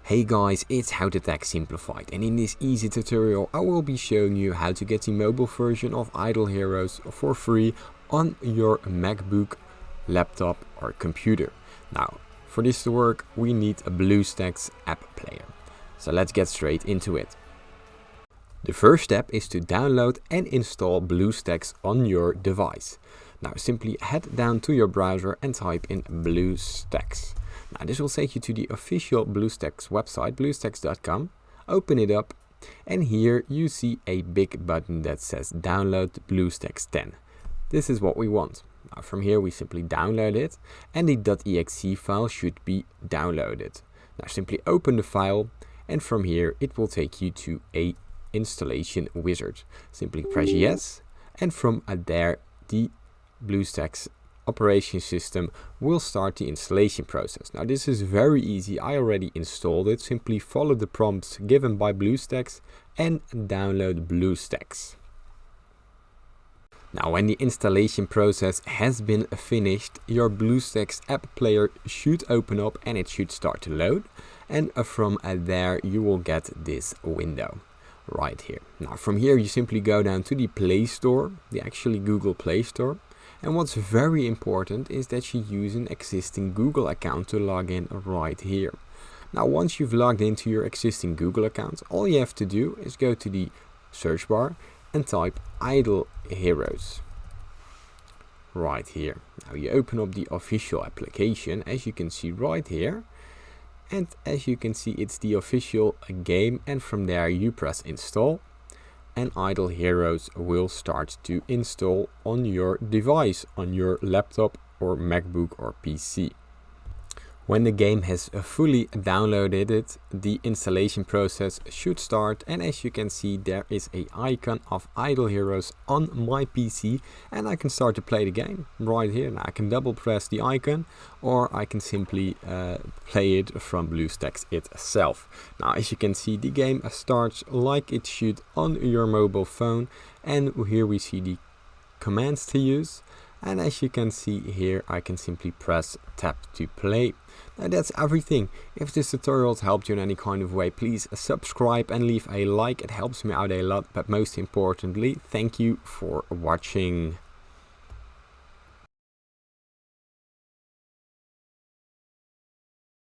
Hey guys, it's How to Tech Simplified, and in this easy tutorial I will be showing you how to get the mobile version of Idle Heroes for free on your MacBook, laptop or computer. Now, for this to work we need a Bluestacks app player. So let's get straight into it. The first step is to download and install Bluestacks on your device. Now simply head down to your browser and type in Bluestacks. Now this will take you to the official Bluestacks website, bluestacks.com. Open it up and here you see a big button that says download Bluestacks 10. This is what we want. Now from here we simply download it and the .exe file should be downloaded. Now simply open the file and from here it will take you to a installation wizard. Simply press yes and from there the Bluestacks operation system will start the installation process. Now this is very easy, I already installed it. Simply follow the prompts given by Bluestacks and download Bluestacks. Now when the installation process has been finished, your Bluestacks app player should open up and it should start to load, and from there you will get this window right here. Now from here you simply go down to the Play Store, the actually Google Play Store. And what's very important is that you use an existing Google account to log in right here. Now once you've logged into your existing Google account, all you have to do is go to the search bar and type Idle Heroes right here. Now you open up the official application, as you can see right here. And as you can see, it's the official game, and from there you press install. And Idle Heroes will start to install on your device, on your laptop or MacBook or PC. When the game has fully downloaded it, the installation process should start, and as you can see there is an icon of Idle Heroes on my PC and I can start to play the game right here. Now I can double press the icon or I can simply play it from Bluestacks itself. Now as you can see the game starts like it should on your mobile phone, and here we see the commands to use. And as you can see here, I can simply press tap to play. Now that's everything. If this tutorial has helped you in any kind of way, please subscribe and leave a like. It helps me out a lot, but most importantly, thank you for watching.